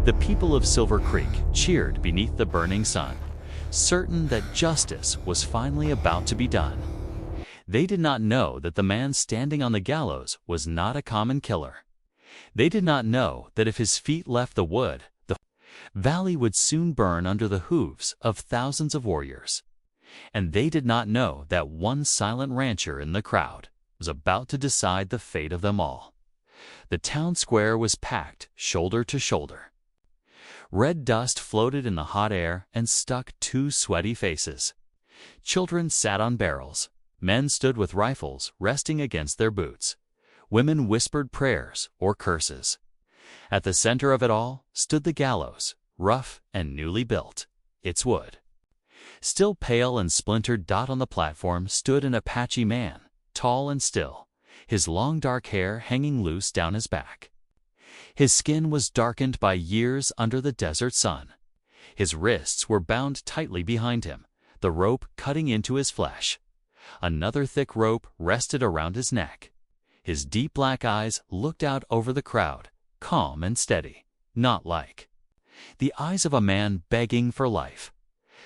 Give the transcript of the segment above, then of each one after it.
The people of Silver Creek cheered beneath the burning sun, certain that justice was finally about to be done. They did not know that the man standing on the gallows was not a common killer. They did not know that if his feet left the wood, the valley would soon burn under the hooves of thousands of warriors. And they did not know that one silent rancher in the crowd was about to decide the fate of them all. The town square was packed shoulder to shoulder. Red dust floated in the hot air and stuck to sweaty faces. Children sat on barrels. Men stood with rifles resting against their boots. Women whispered prayers or curses. At the center of it all stood the gallows, rough and newly built. Its wood. Still pale and splintered, dot on the platform stood an Apache man, tall and still, his long dark hair hanging loose down his back. His skin was darkened by years under the desert sun. His wrists were bound tightly behind him, the rope cutting into his flesh. Another thick rope rested around his neck. His deep black eyes looked out over the crowd, calm and steady, not like the eyes of a man begging for life.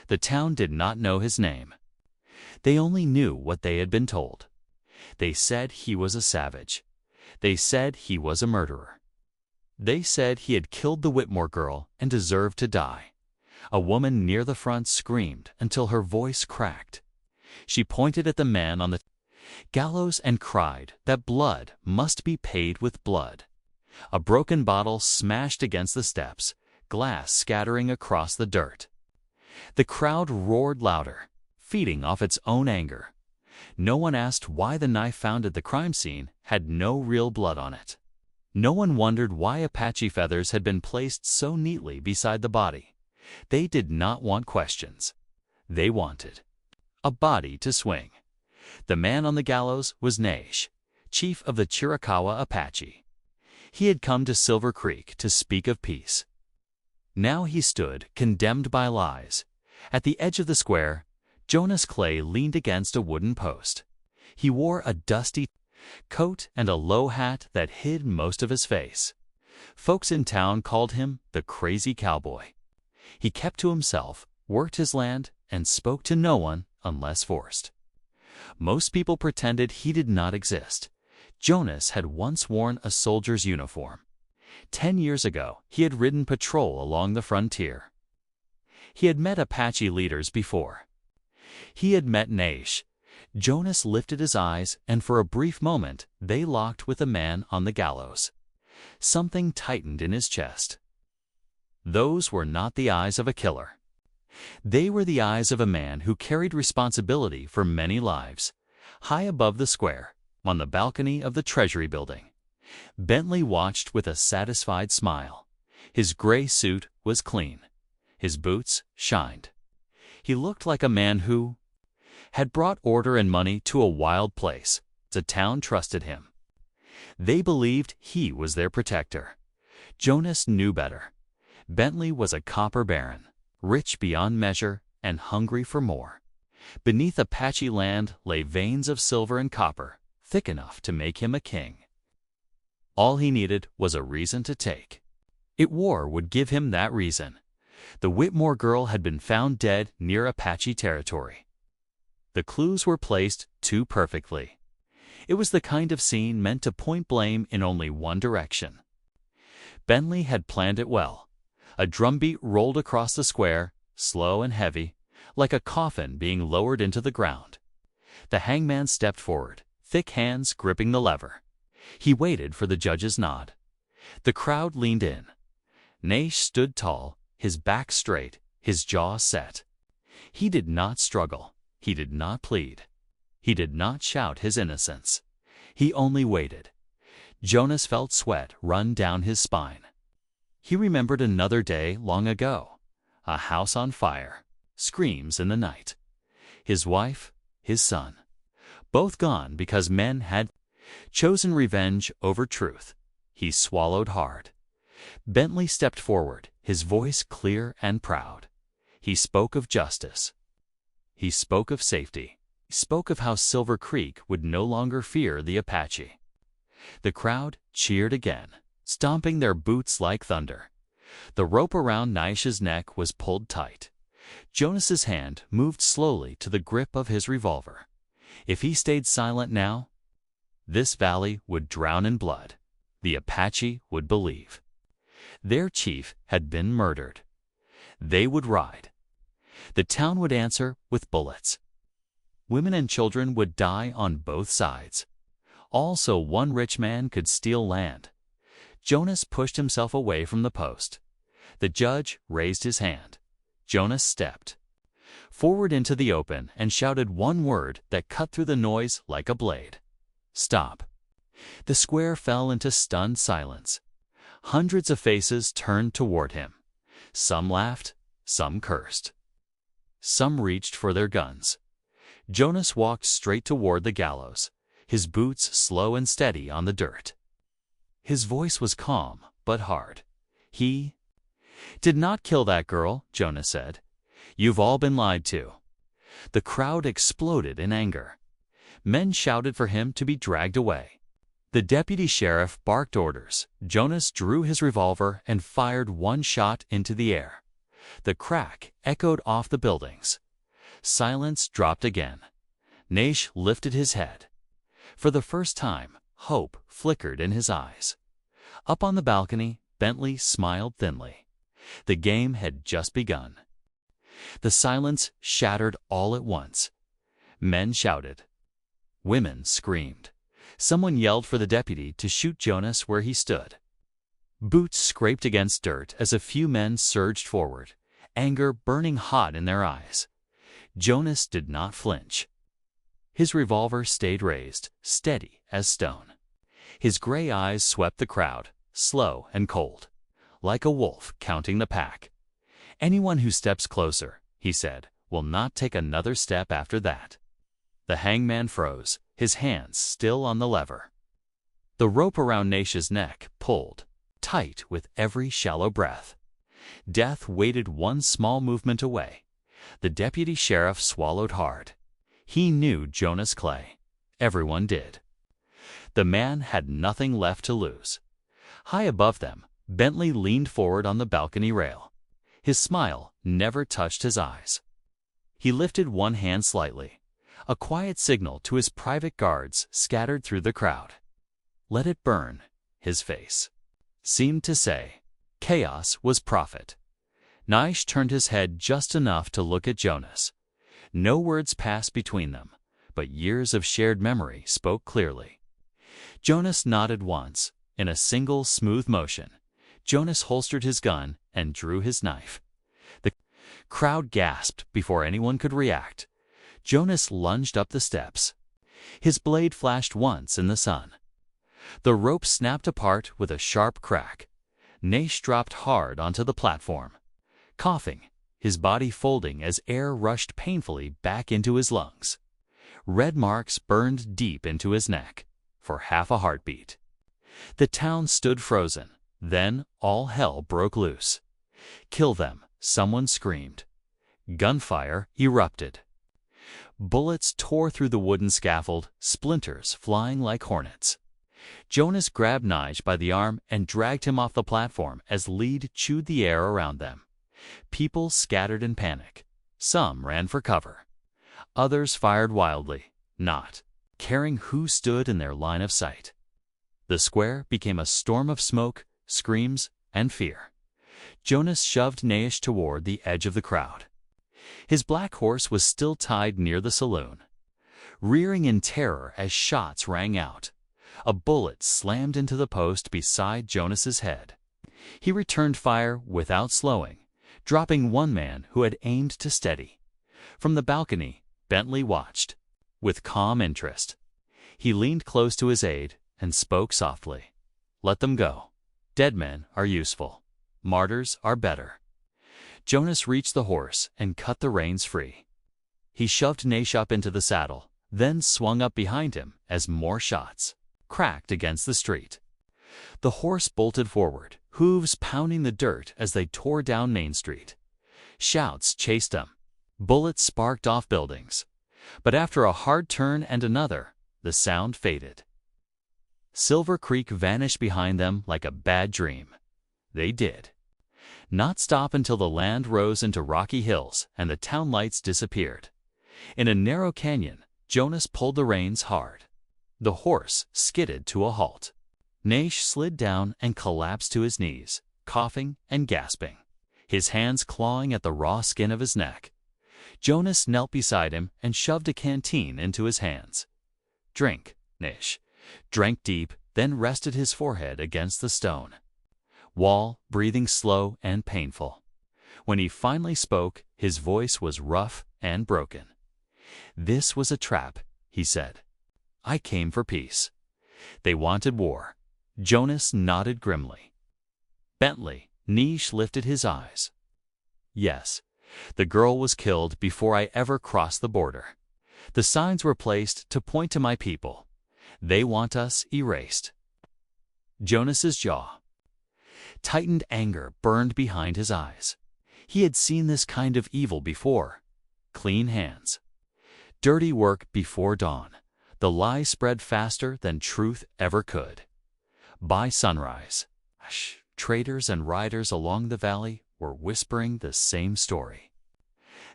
The town did not know his name. They only knew what they had been told. They said he was a savage. They said he was a murderer. They said he had killed the Whitmore girl and deserved to die. A woman near the front screamed until her voice cracked. She pointed at the man on the gallows and cried that blood must be paid with blood. A broken bottle smashed against the steps, glass scattering across the dirt. The crowd roared louder, feeding off its own anger. No one asked why the knife found at the crime scene had no real blood on it. No one wondered why Apache feathers had been placed so neatly beside the body. They did not want questions. They wanted a body to swing. The man on the gallows was Naish, chief of the Chiricahua Apache. He had come to Silver Creek to speak of peace. Now he stood, condemned by lies. At the edge of the square, Jonas Clay leaned against a wooden post. He wore a dusty coat and a low hat that hid most of his face. Folks in town called him the crazy cowboy. He kept to himself, worked his land, and spoke to no one unless forced. Most people pretended he did not exist. Jonas had once worn a soldier's uniform. 10 years ago, he had ridden patrol along the frontier. He had met Apache leaders before. He had met Naish. Jonas lifted his eyes, and for a brief moment they locked with the man on the gallows. Something tightened in his chest. Those were not the eyes of a killer. They were the eyes of a man who carried responsibility for many lives. High above the square, on the balcony of the Treasury Building, Bentley watched with a satisfied smile. His gray suit was clean. His boots shined. He looked like a man who had brought order and money to a wild place. The town trusted him. They believed he was their protector. Jonas knew better. Bentley was a copper baron, rich beyond measure and hungry for more. Beneath Apache land lay veins of silver and copper, thick enough to make him a king. All he needed was a reason to take. War would give him that reason. The Whitmore girl had been found dead near Apache territory. The clues were placed too perfectly. It was the kind of scene meant to point blame in only one direction. Bentley had planned it well. A drumbeat rolled across the square, slow and heavy, like a coffin being lowered into the ground. The hangman stepped forward, thick hands gripping the lever. He waited for the judge's nod. The crowd leaned in. Naish stood tall, his back straight, his jaw set. He did not struggle. He did not plead. He did not shout his innocence. He only waited. Jonas felt sweat run down his spine. He remembered another day long ago. A house on fire, screams in the night. His wife, his son, both gone because men had chosen revenge over truth. He swallowed hard. Bentley stepped forward, his voice clear and proud. He spoke of justice. He spoke of safety. He spoke of how Silver Creek would no longer fear the Apache. The crowd cheered again, stomping their boots like thunder. The rope around Naish's neck was pulled tight. Jonas's hand moved slowly to the grip of his revolver. If he stayed silent now, this valley would drown in blood. The Apache would believe. Their chief had been murdered. They would ride. The town would answer with bullets. Women and children would die on both sides. Also, one rich man could steal land. Jonas pushed himself away from the post. The judge raised his hand. Jonas stepped forward into the open and shouted one word that cut through the noise like a blade. Stop. The square fell into stunned silence. Hundreds of faces turned toward him. Some laughed, some cursed. Some reached for their guns. Jonas walked straight toward the gallows, his boots slow and steady on the dirt. His voice was calm but hard. He did not kill that girl, Jonas said. You've all been lied to. The crowd exploded in anger. Men shouted for him to be dragged away. The deputy sheriff barked orders. Jonas drew his revolver and fired one shot into the air. The crack echoed off the buildings. Silence dropped again. Naish lifted his head. For the first time, hope flickered in his eyes. Up on the balcony, Bentley smiled thinly. The game had just begun. The silence shattered all at once. Men shouted. Women screamed. Someone yelled for the deputy to shoot Jonas where he stood. Boots scraped against dirt as a few men surged forward, anger burning hot in their eyes. Jonas did not flinch. His revolver stayed raised, steady as stone. His gray eyes swept the crowd, slow and cold, like a wolf counting the pack. Anyone who steps closer, he said, will not take another step after that. The hangman froze, his hands still on the lever. The rope around Naish's neck pulled, tight with every shallow breath. Death waited one small movement away. The deputy sheriff swallowed hard. He knew Jonas Clay. Everyone did. The man had nothing left to lose. High above them, Bentley leaned forward on the balcony rail. His smile never touched his eyes. He lifted one hand slightly, a quiet signal to his private guards scattered through the crowd. Let it burn, his face seemed to say. Chaos was profit. Naish turned his head just enough to look at Jonas. No words passed between them, but years of shared memory spoke clearly. Jonas nodded once, in a single smooth motion. Jonas holstered his gun and drew his knife. The crowd gasped before anyone could react. Jonas lunged up the steps. His blade flashed once in the sun. The rope snapped apart with a sharp crack. Naish dropped hard onto the platform, coughing, his body folding as air rushed painfully back into his lungs. Red marks burned deep into his neck, for half a heartbeat. The town stood frozen. Then all hell broke loose. Kill them, someone screamed. Gunfire erupted. Bullets tore through the wooden scaffold, splinters flying like hornets. Jonas grabbed Nige by the arm and dragged him off the platform as lead chewed the air around them. People scattered in panic. Some ran for cover. Others fired wildly, not caring who stood in their line of sight. The square became a storm of smoke, screams, and fear. Jonas shoved Naish toward the edge of the crowd. His black horse was still tied near the saloon. Rearing in terror as shots rang out, a bullet slammed into the post beside Jonas's head. He returned fire without slowing, dropping one man who had aimed to steady. From the balcony, Bentley watched, with calm interest. He leaned close to his aide and spoke softly. Let them go. Dead men are useful. Martyrs are better. Jonas reached the horse and cut the reins free. He shoved Naish up into the saddle, then swung up behind him as more shots cracked against the street. The horse bolted forward, hooves pounding the dirt as they tore down Main Street. Shouts chased them. Bullets sparked off buildings. But after a hard turn and another, the sound faded. Silver Creek vanished behind them like a bad dream. They did. not stop until the land rose into rocky hills and the town lights disappeared. In a narrow canyon, Jonas pulled the reins hard. The horse skidded to a halt. Naish slid down and collapsed to his knees, coughing and gasping, his hands clawing at the raw skin of his neck. Jonas knelt beside him and shoved a canteen into his hands. "Drink," Naish drank deep, then rested his forehead against the stone. Wall, breathing slow and painful. When he finally spoke, his voice was rough and broken. "This was a trap," he said. "I came for peace. They wanted war." Jonas nodded grimly. Bentley, Naish lifted his eyes. "Yes, the girl was killed before I ever crossed the border. The signs were placed to point to my people. They want us erased." Jonas's jaw tightened. Anger burned behind his eyes. He had seen this kind of evil before. Clean hands. Dirty work before dawn. The lie spread faster than truth ever could. By sunrise, traders and riders along the valley were whispering the same story.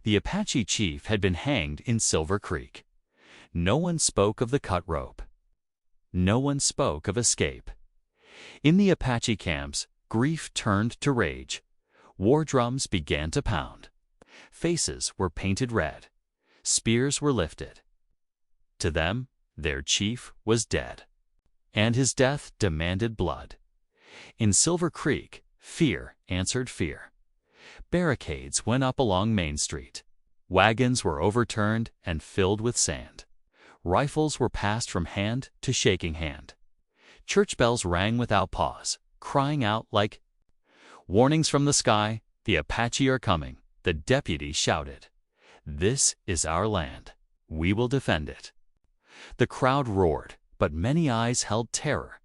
The Apache chief had been hanged in Silver Creek. No one spoke of the cut rope. No one spoke of escape. In the Apache camps, grief turned to rage. War drums began to pound. Faces were painted red. Spears were lifted. To them, their chief was dead, and his death demanded blood. In Silver Creek, fear answered fear. Barricades went up along Main Street. Wagons were overturned and filled with sand. Rifles were passed from hand to shaking hand. Church bells rang without pause, crying out like warnings from the sky. "The Apache are coming," the deputy shouted. "This is our land. We will defend it." The crowd roared, but many eyes held terror.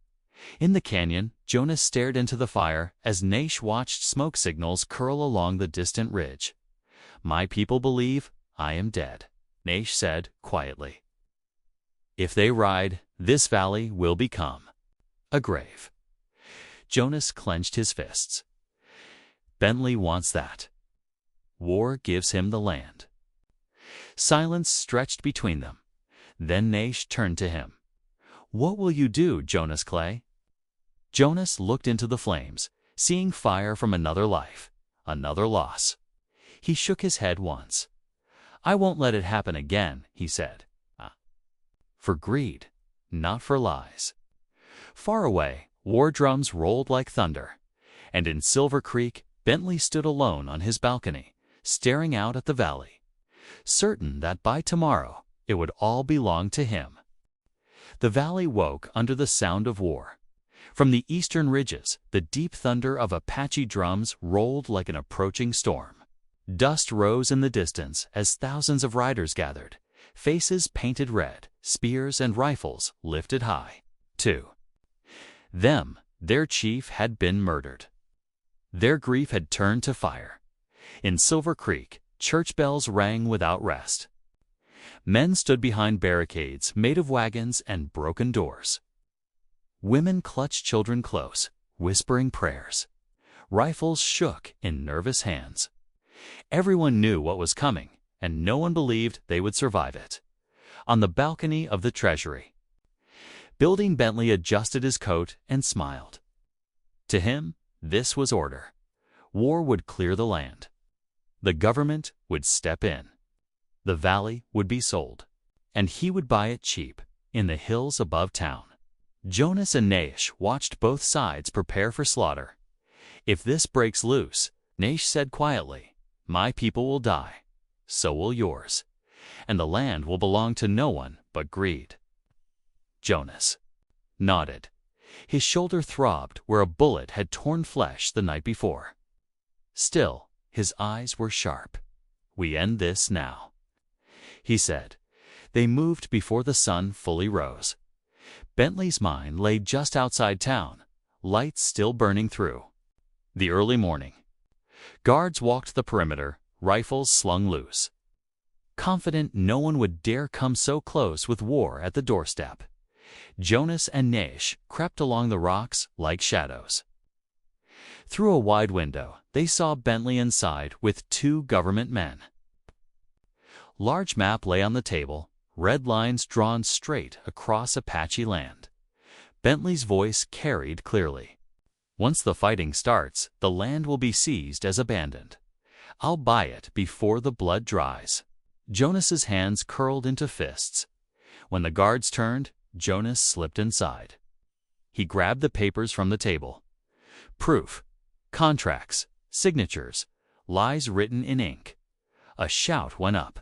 In the canyon, Jonas stared into the fire as Naish watched smoke signals curl along the distant ridge. "My people believe I am dead," Naish said quietly. "If they ride, this valley will become a grave." Jonas clenched his fists. Bentley wants that. War gives him the land. Silence stretched between them. Then Naish turned to him. "What will you do, Jonas Clay?" Jonas looked into the flames, seeing fire from another life, another loss. He shook his head once. "I won't let it happen again," he said. "For greed, not for lies." Far away, war drums rolled like thunder, and in Silver Creek, Bentley stood alone on his balcony, staring out at the valley, certain that by tomorrow it would all belong to him. The valley woke under the sound of war. From the eastern ridges, the deep thunder of Apache drums rolled like an approaching storm. Dust rose in the distance as thousands of riders gathered, faces painted red, spears and rifles lifted high. To them, their chief had been murdered. Their grief had turned to fire. In Silver Creek, church bells rang without rest. Men stood behind barricades made of wagons and broken doors. Women clutched children close, whispering prayers. Rifles shook in nervous hands. Everyone knew what was coming, and no one believed they would survive it. On the balcony of the Treasury, Building Bentley adjusted his coat and smiled. To him, this was order. War would clear the land. The government would step in. The valley would be sold, and he would buy it cheap, in the hills above town. Jonas and Naish watched both sides prepare for slaughter. "If this breaks loose," Naish said quietly, "my people will die. So will yours. And the land will belong to no one but greed." Jonas nodded. His shoulder throbbed where a bullet had torn flesh the night before. Still, his eyes were sharp. "We end this now," he said. They moved before the sun fully rose. Bentley's mine lay just outside town, lights still burning through. The early morning. Guards walked the perimeter, rifles slung loose. Confident no one would dare come so close with war at the doorstep, Jonas and Naish crept along the rocks like shadows. Through a wide window, they saw Bentley inside with 2 government men. Large map lay on the table, red lines drawn straight across Apache land. Bentley's voice carried clearly. "Once the fighting starts, the land will be seized as abandoned. I'll buy it before the blood dries." Jonas's hands curled into fists. When the guards turned, Jonas slipped inside. He grabbed the papers from the table. Proof, contracts, signatures, lies written in ink. A shout went up.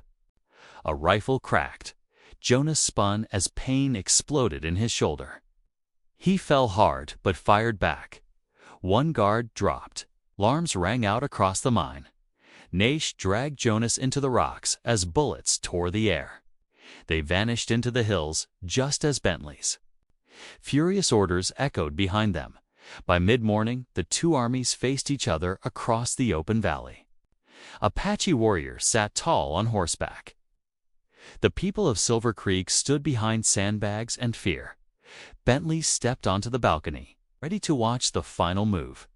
A rifle cracked. Jonas spun as pain exploded in his shoulder. He fell hard but fired back. One guard dropped. Alarms rang out across the mine. Naish dragged Jonas into the rocks as bullets tore the air. They vanished into the hills just as Bentley's. Furious orders echoed behind them. By mid-morning, the 2 armies faced each other across the open valley. Apache warriors sat tall on horseback. The people of Silver Creek stood behind sandbags and fear. Bentley stepped onto the balcony, ready to watch the final move.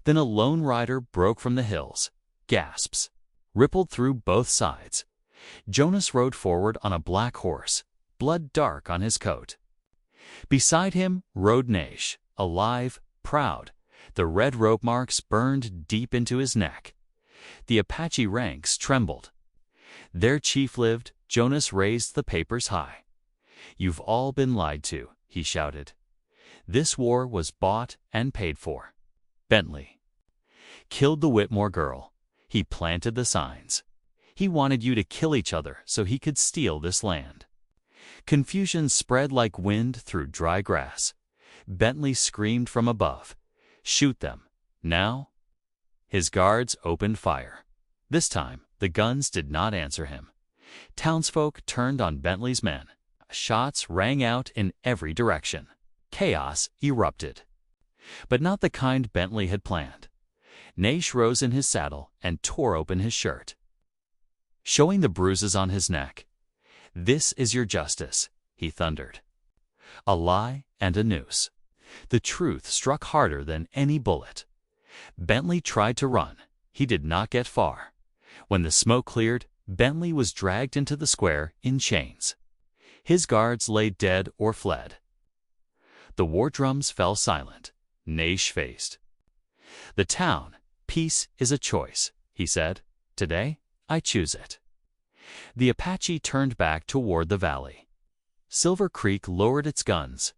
Then a lone rider broke from the hills. Gasps rippled through both sides. Jonas rode forward on a black horse, blood dark on his coat. Beside him rode Naish, alive, proud. The red rope marks burned deep into his neck. The Apache ranks trembled. Their chief lived. Jonas raised the papers high. "You've all been lied to," he shouted. "This war was bought and paid for. Bentley killed the Whitmore girl. He planted the signs. He wanted you to kill each other so he could steal this land." Confusion spread like wind through dry grass. Bentley screamed from above, "Shoot them, now!" His guards opened fire. This time, the guns did not answer him. Townsfolk turned on Bentley's men. Shots rang out in every direction. Chaos erupted. But not the kind Bentley had planned. Naish rose in his saddle and tore open his shirt, showing the bruises on his neck. "This is your justice," he thundered. A lie and a noose. The truth struck harder than any bullet. Bentley tried to run. He did not get far. When the smoke cleared, Bentley was dragged into the square in chains. His guards lay dead or fled. The war drums fell silent. Naish faced. "The town, peace is a choice," he said. "Today, I choose it." The Apache turned back toward the valley. Silver Creek lowered its guns.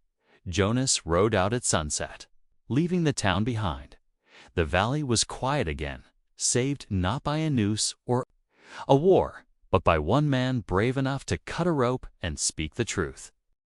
Jonas rode out at sunset, leaving the town behind. The valley was quiet again, saved not by a noose or a war, but by one man brave enough to cut a rope and speak the truth.